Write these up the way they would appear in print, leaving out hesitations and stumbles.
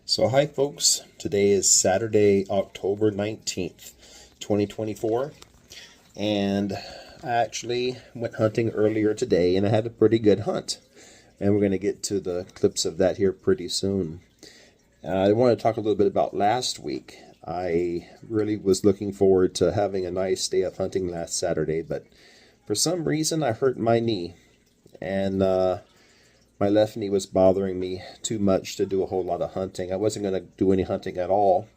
So hi folks, today is Saturday, October 19th, 2024, and I actually went hunting earlier today and I had a pretty good hunt. And we're going to get to the clips of that here pretty soon. I want to talk a little bit about last week. I really was looking forward to having a nice day of hunting last Saturday, but for some reason I hurt my knee, and my left knee was bothering me too much to do a whole lot of hunting. I wasn't going to do any hunting at all,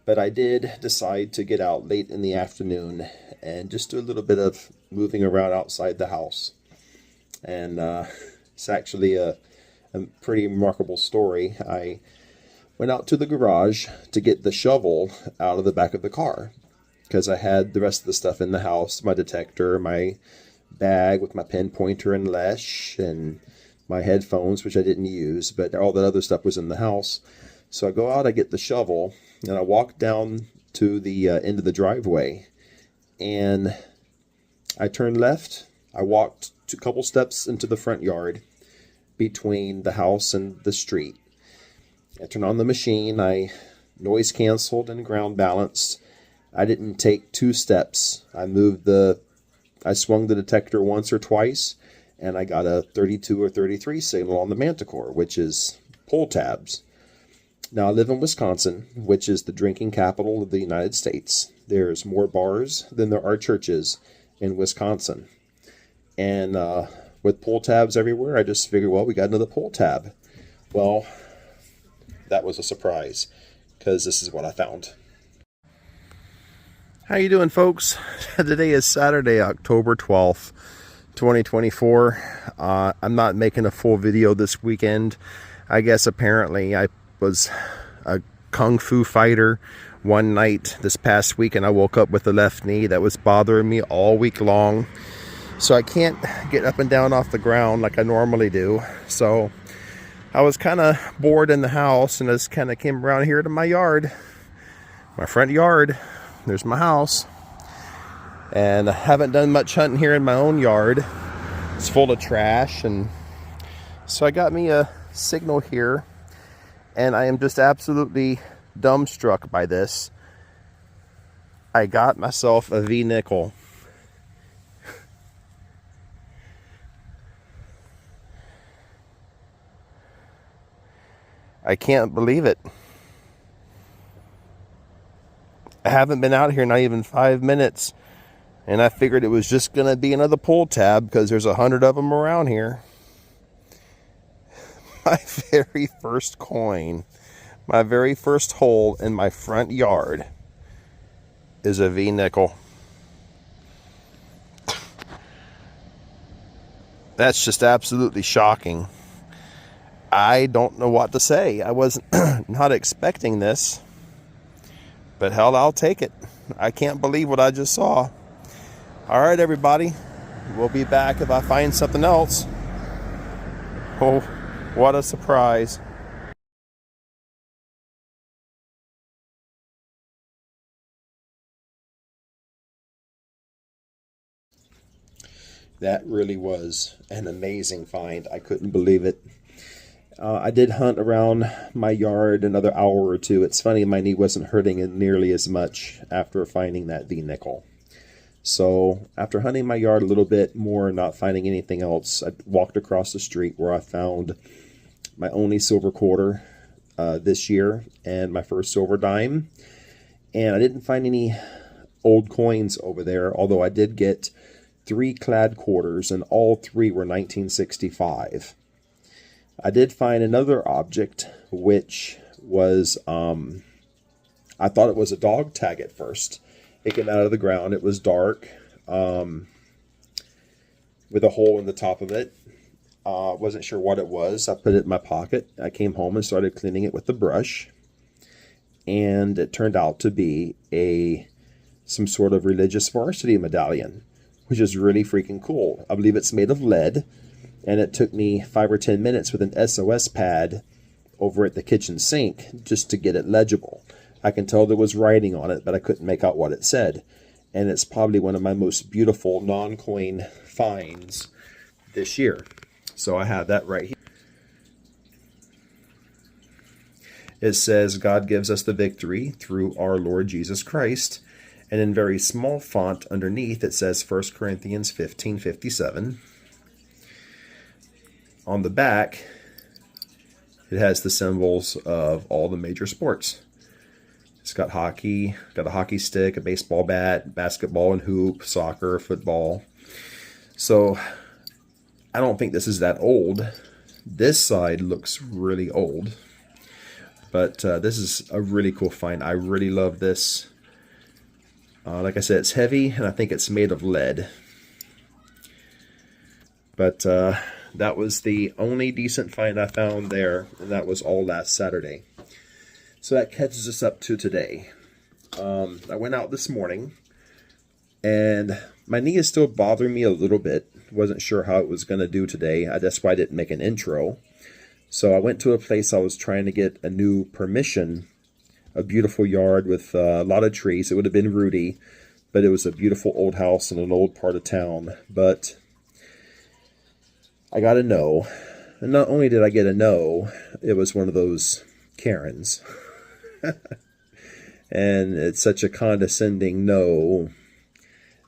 but I did decide to get out late in the afternoon and just do a little bit of moving around outside the house. And it's actually a pretty remarkable story. I went out to the garage to get the shovel out of the back of the car because I had the rest of the stuff in the house, my detector, my bag with my pen pointer and leash, and my headphones, which I didn't use, but all that other stuff was in the house. So I go out, I get the shovel, and I walk down to the end of the driveway, and I turn left. I walked a couple steps into the front yard between the house and the street. I turn on the machine. I noise canceled and ground balanced. I didn't take 2 steps. I swung the detector once or twice, and I got a 32 or 33 signal on the Manticore, which is pull tabs. Now, I live in Wisconsin, which is the drinking capital of the United States. There's more bars than there are churches in Wisconsin. And with pull tabs everywhere, I just figured, well, we got another pull tab. Well, that was a surprise, because this is what I found. How you doing, folks? Today is Saturday, October 12th. 2024. I'm not making a full video this weekend. I guess apparently I was a kung fu fighter one night this past week, and I woke up with the left knee that was bothering me all week long. So I can't get up and down off the ground like I normally do. So I was kind of bored in the house, and I just kind of came around here to my yard, my front yard. There's my house. And I haven't done much hunting here in my own yard. It's full of trash, and so I got me a signal here, and I am just absolutely dumbstruck by this. I got myself a V-nickel. I can't believe it. I haven't been out here not even 5 minutes. And I figured it was just going to be another pull tab because there's 100 of them around here. My very first coin, my very first hole in my front yard is a V-nickel. That's just absolutely shocking. I don't know what to say. I was not expecting this. But hell, I'll take it. I can't believe what I just saw. All right, everybody, we'll be back if I find something else. Oh, what a surprise. That really was an amazing find. I couldn't believe it. I did hunt around my yard another hour or two. It's funny, my knee wasn't hurting nearly as much after finding that V-nickel. So after hunting my yard a little bit more and not finding anything else, I walked across the street where I found my only silver quarter this year and my first silver dime. And I didn't find any old coins over there, although I did get 3 clad quarters, and all 3 were 1965. I did find another object, which was, I thought it was a dog tag at first. It came out of the ground. It was dark, with a hole in the top of it. Wasn't sure what it was. I put it in my pocket. I came home and started cleaning it with the brush, and it turned out to be some sort of religious varsity medallion, which is really freaking cool. I believe it's made of lead, and it took me 5 or 10 minutes with an SOS pad over at the kitchen sink just to get it legible. I can tell there was writing on it, but I couldn't make out what it said. And it's probably one of my most beautiful non-coin finds this year. So I have that right here. it says God gives us the victory through our Lord Jesus Christ. And in very small font underneath, it says 1 Corinthians 15:57. On the back, it has the symbols of all the major sports. It's got hockey, got a hockey stick, a baseball bat, basketball and hoop, soccer, football. So I don't think this is that old. This side looks really old. But this is a really cool find. I really love this. Like I said, it's heavy, and I think it's made of lead. But that was the only decent find I found there, and that was all last Saturday. So that catches us up to today. I went out this morning, and my knee is still bothering me a little bit. Wasn't sure how it was going to do today. That's why I didn't make an intro. So I went to a place I was trying to get a new permission, a beautiful yard with a lot of trees. It would have been Rudy, but it was a beautiful old house in an old part of town. But I got a no. And not only did I get a no, it was one of those Karens. And it's such a condescending no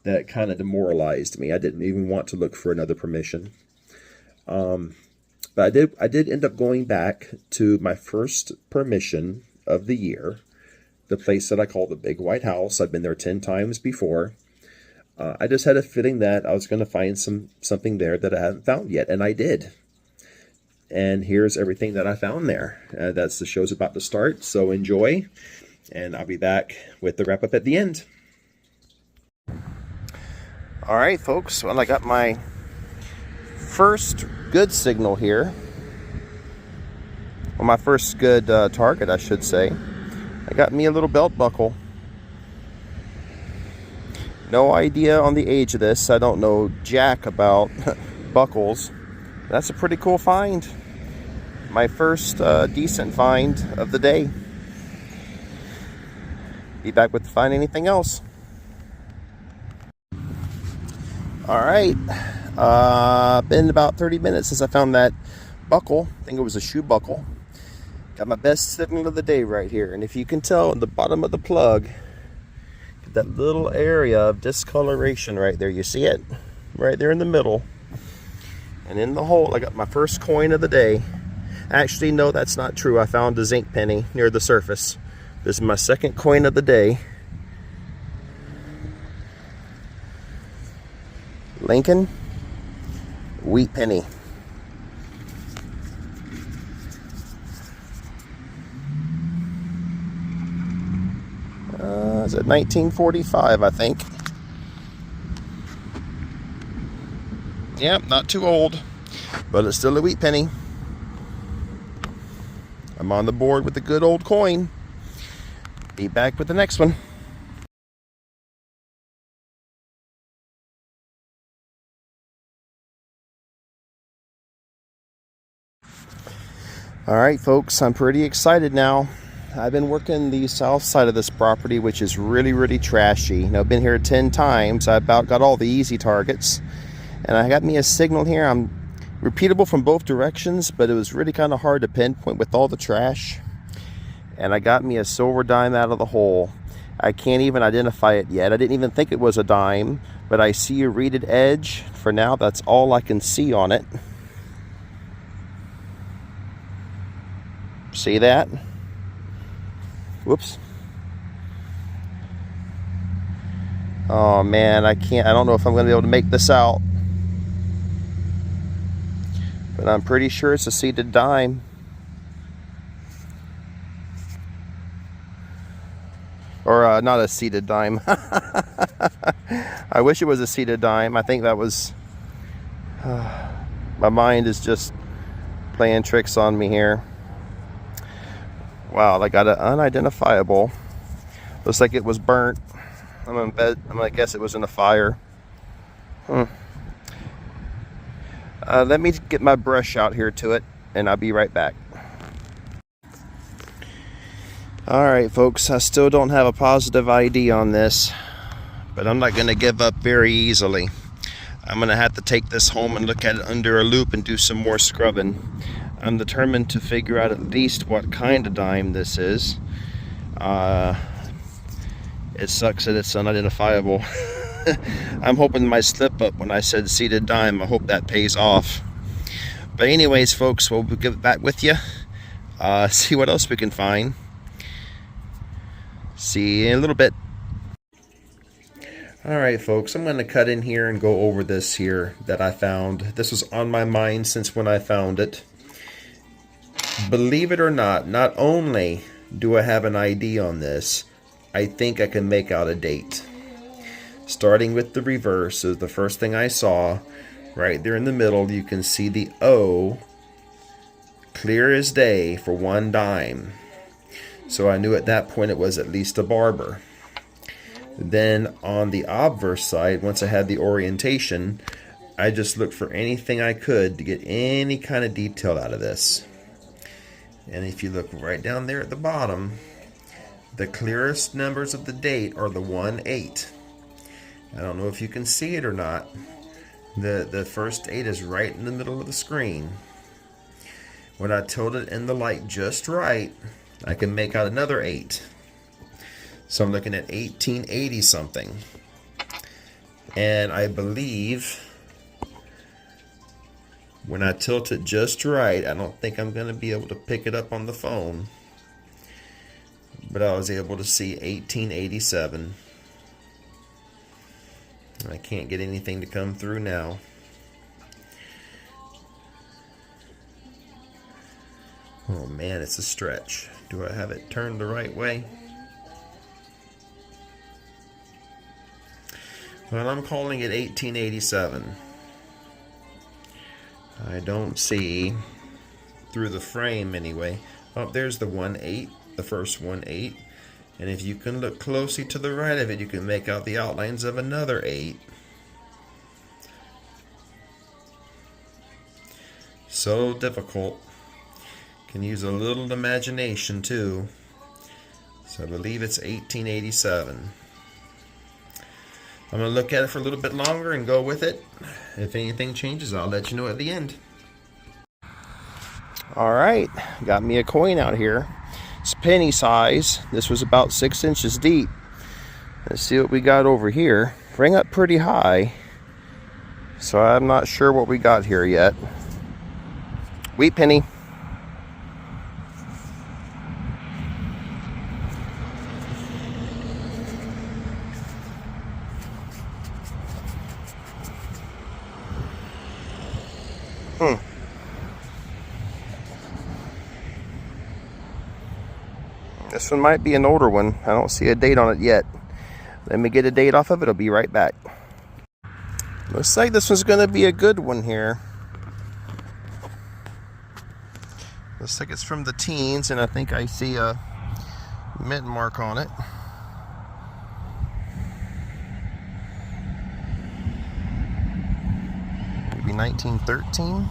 that kind of demoralized me. I didn't even want to look for another permission. But I did end up going back to my first permission of the year, the place that I call the Big White House. I've been there 10 times before. I just had a feeling that I was going to find something there that I hadn't found yet, and I did. And here's everything that I found there. That's the show's about to start, so enjoy, and I'll be back with the wrap-up at the end. All right, folks, well, I got my first good signal here. Well, my first good target, I should say. I got me a little belt buckle. No idea on the age of this. I don't know jack about buckles. That's a pretty cool find. My first decent find of the day. Be back with find anything else. All right. Been about 30 minutes since I found that buckle. I think it was a shoe buckle. Got my best signal of the day right here. And if you can tell at the bottom of the plug, that little area of discoloration right there. You see it? Right there in the middle. And in the hole, I got my first coin of the day. Actually, no, that's not true. I found a zinc penny near the surface. This is my second coin of the day. Lincoln wheat penny. Is it 1945, I think? Yep, not too old, but it's still a wheat penny. I'm on the board with the good old coin. Be back with the next one. All right, folks, I'm pretty excited now. I've been working the south side of this property, which is really, really trashy. Now, I've been here 10 times. I about got all the easy targets. And I got me a signal here. I'm repeatable from both directions, but it was really kind of hard to pinpoint with all the trash. And I got me a silver dime out of the hole. I can't even identify it yet. I didn't even think it was a dime, but I see a reeded edge. For now, that's all I can see on it. See that? Whoops. Oh man, I don't know if I'm going to be able to make this out. But I'm pretty sure it's a seeded dime. Or not a seeded dime. I wish it was a seeded dime. I think that was... my mind is just playing tricks on me here. Wow, I got an unidentifiable. Looks like it was burnt. I'm gonna guess it was in a fire. Let me get my brush out here to it, and I'll be right back. All right, folks, I still don't have a positive ID on this, but I'm not gonna give up very easily. I'm gonna have to take this home and look at it under a loop and do some more scrubbing. I'm determined to figure out at least what kind of dime this is. It sucks that it's unidentifiable. I'm hoping my slip up when I said seated dime, I hope that pays off. But anyways, folks, we'll get back with you. See what else we can find. See you in a little bit. Alright, folks, I'm going to cut in here and go over this here that I found. This was on my mind since when I found it. Believe it or not only do I have an ID on this, I think I can make out a date. Starting with the reverse is the first thing I saw. Right there in the middle, you can see the O, clear as day, for 1 dime. So I knew at that point it was at least a barber. Then on the obverse side, once I had the orientation, I just looked for anything I could to get any kind of detail out of this. And if you look right down there at the bottom, the clearest numbers of the date are the 1-8. I don't know if you can see it or not. The first 8 is right in the middle of the screen. When I tilt it in the light just right, I can make out another 8. So I'm looking at 1880 something. And I believe when I tilt it just right, I don't think I'm going to be able to pick it up on the phone, but I was able to see 1887. I can't get anything to come through now. Oh man, it's a stretch. Do I have it turned the right way? Well, I'm calling it 1887. I don't see through the frame anyway. Oh, there's the 1-8, the first 1-8. And if you can look closely to the right of it, you can make out the outlines of another 8. So difficult. Can use a little imagination too. So I believe it's 1887. I'm going to look at it for a little bit longer and go with it. If anything changes, I'll let you know at the end. Alright, got me a coin out here. It's penny size. This was about 6 inches deep. Let's see what we got over here. Rang up pretty high, so I'm not sure what we got here yet. Wheat penny. This one might be an older one. I don't see a date on it yet. Let me get a date off of it. I'll be right back. Looks like this one's going to be a good one here. Looks like it's from the teens, and I think I see a mint mark on it. Maybe 1913.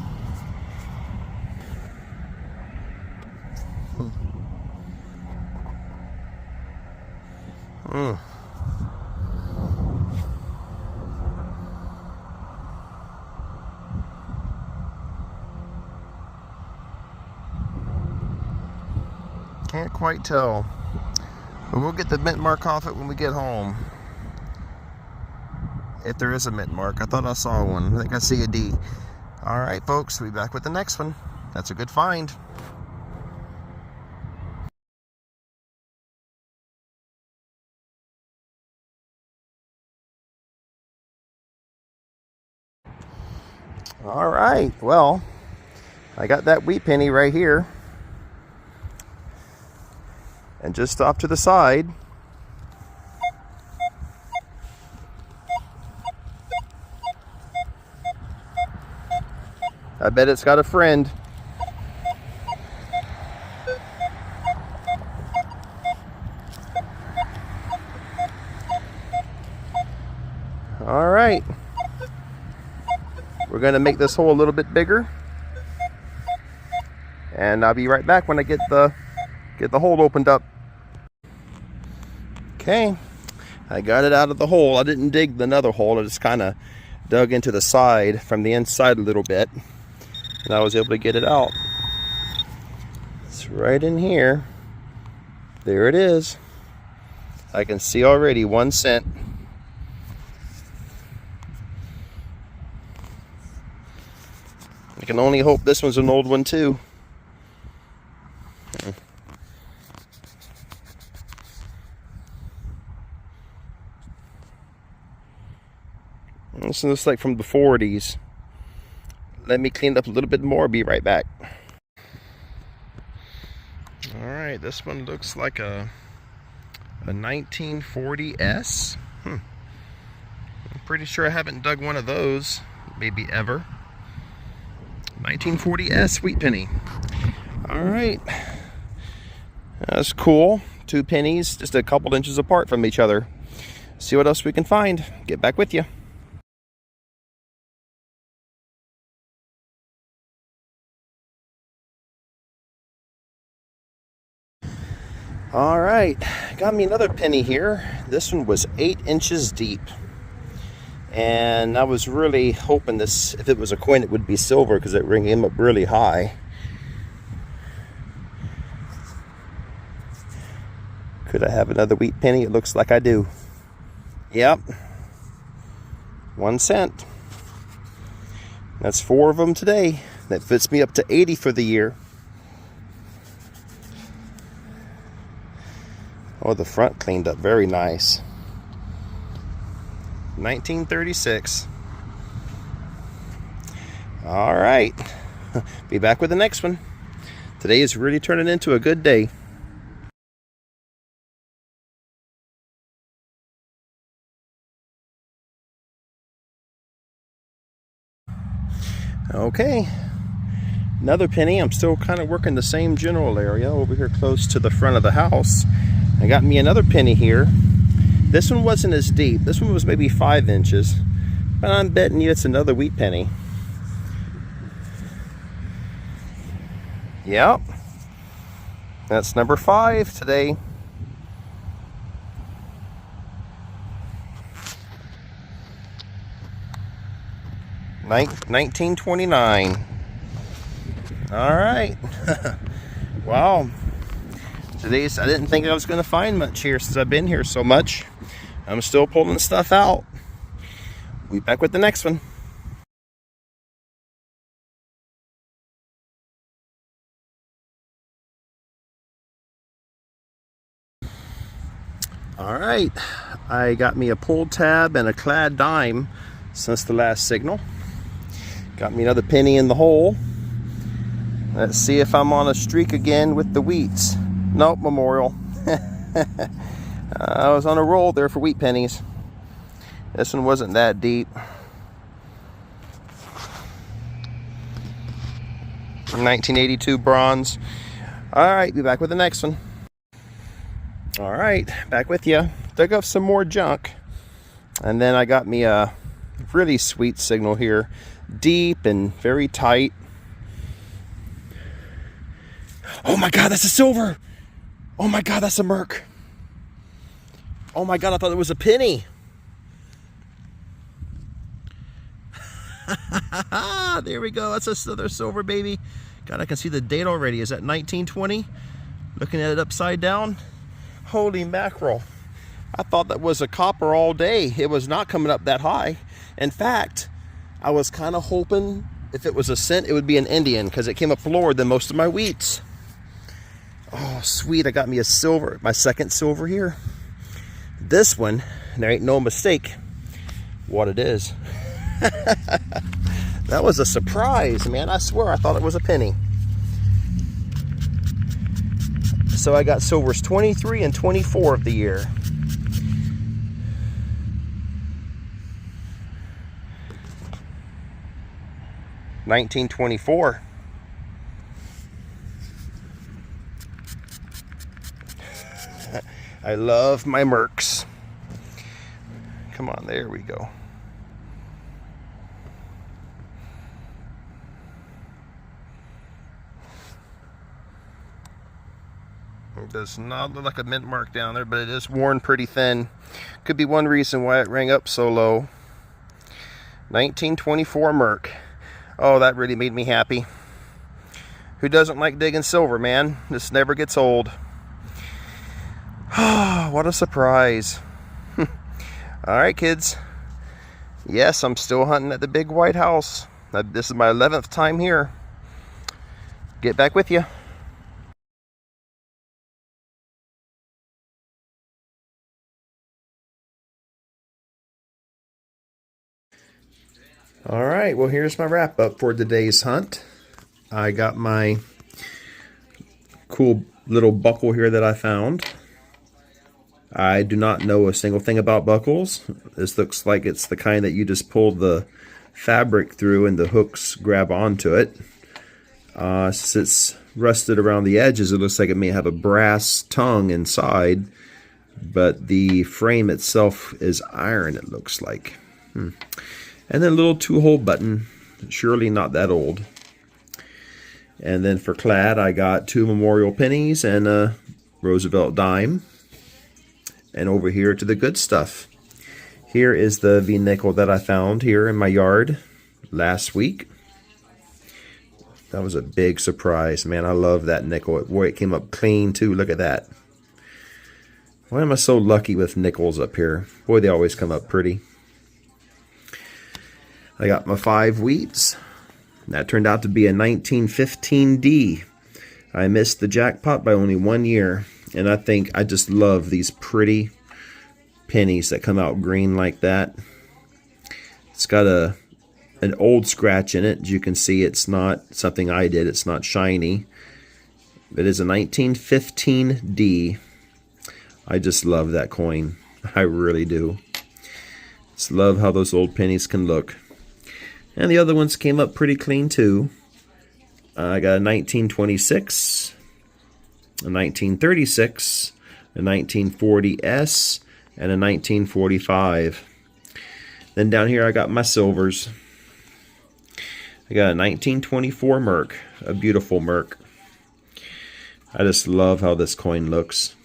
Can't quite tell, but we'll get the mint mark off it when we get home. If there is a mint mark, I thought I saw one. I think I see a D. All right, folks, we'll be back with the next one. That's a good find. All right, well, I got that wheat penny right here. And just off to the side, I bet it's got a friend. All right. We're going to make this hole a little bit bigger. And I'll be right back when I get the hole opened up. Okay, I got it out of the hole. I didn't dig another hole. I just kind of dug into the side from the inside a little bit, and I was able to get it out. It's right in here. There it is. I can see already 1 cent. I can only hope this one's an old one too. This looks like from the 40s. Let me clean it up a little bit more, be right back. Alright, this one looks like a 1940S. I'm pretty sure I haven't dug one of those, maybe ever. 1940S Wheat Penny. Alright. That's cool. 2 pennies, just a couple inches apart from each other. See what else we can find. Get back with you. All right, got me another penny here. This one was 8 inches deep. And I was really hoping this, if it was a coin, it would be silver because it rang him up really high. Could I have another wheat penny? It looks like I do. Yep. 1 cent. That's 4 of them today. That fits me up to 80 for the year. Oh, the front cleaned up very nice. 1936. All right. Be back with the next one. Today is really turning into a good day. Okay. Another penny. I'm still kind of working the same general area over here close to the front of the house. I got me another penny here. This one wasn't as deep. This one was maybe 5 inches. But I'm betting you it's another wheat penny. Yep. That's number 5 today. Nin 1929. All right. Wow. I didn't think I was going to find much here since I've been here so much. I'm still pulling stuff out. We'll be back with the next one. All right, I got me a pull tab and a clad dime since the last signal. Got me another penny in the hole. Let's see if I'm on a streak again with the wheats. Nope, memorial. I was on a roll there for wheat pennies. This one wasn't that deep. 1982 bronze. All right, be back with the next one. All right, back with you. Dug up some more junk. And then I got me a really sweet signal here. Deep and very tight. Oh my God, that's a silver. Oh my God, that's a merc. Oh my God, I thought it was a penny. There we go. That's another silver, baby. God, I can see the date already. Is that 1920? Looking at it upside down. Holy mackerel. I thought that was a copper all day. It was not coming up that high. In fact, I was kind of hoping if it was a cent, it would be an Indian because it came up lower than most of my wheats. Oh, sweet. I got me a silver, my second silver here. This one, there ain't no mistake what it is. That was a surprise, man. I swear I thought it was a penny. So I got silvers 23 and 24 of the year. $19.24. I love my mercs. Come on, there we go. It does not look like a mint mark down there, but it is worn pretty thin. Could be one reason why it rang up so low. 1924 merc. Oh, that really made me happy. Who doesn't like digging silver, man? This never gets old. What a surprise. Alright, kids. Yes, I'm still hunting at the big white house. This is my 11th time here. Get back with you. Alright, well here's my wrap up for today's hunt. I got my cool little buckle here that I found. I do not know a single thing about buckles. This looks like it's the kind that you just pull the fabric through and the hooks grab onto it. Since it's rusted around the edges, it looks like it may have a brass tongue inside, but the frame itself is iron, it looks like. And then a little 2-hole button, surely not that old. And then for clad, I got 2 memorial pennies and a Roosevelt dime. And over here to the good stuff. Here is the V-nickel that I found here in my yard last week. That was a big surprise, man. I love that nickel. Boy, it came up clean too. Look at that. Why am I so lucky with nickels up here? Boy, they always come up pretty. I got my 5 wheats. That turned out to be a 1915D. I missed the jackpot by only 1 year. And I think I just love these pretty pennies that come out green like that. It's got an old scratch in it. As you can see, it's not something I did. It's not shiny. It is a 1915D. I just love that coin. I really do. Just love how those old pennies can look. And the other ones came up pretty clean too. I got a 1926, a 1936, a 1940S, and a 1945. Then down here I got my silvers. I got a 1924 Merc, a beautiful Merc. I just love how this coin looks.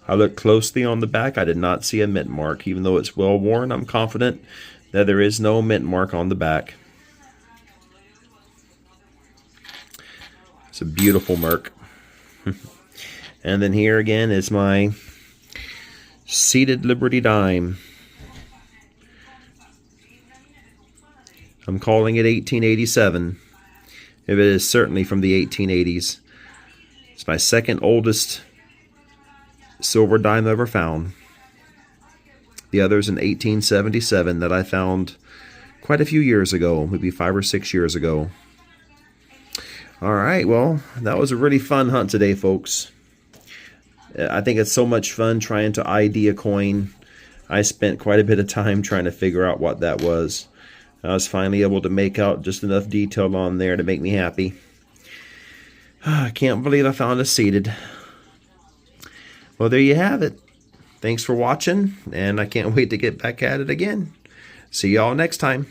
I looked closely on the back. I did not see a mint mark. Even though it's well worn, I'm confident that there is no mint mark on the back. It's a beautiful Merc. And then here again is my seated Liberty dime. I'm calling it 1887. It is certainly from the 1880s. It's my second oldest silver dime ever found. The other's in 1877 that I found quite a few years ago, maybe 5 or 6 years ago. Alright, well, that was a really fun hunt today, folks. I think it's so much fun trying to ID a coin. I spent quite a bit of time trying to figure out what that was. I was finally able to make out just enough detail on there to make me happy. I can't believe I found a seated. Well, there you have it. Thanks for watching, and I can't wait to get back at it again. See y'all next time.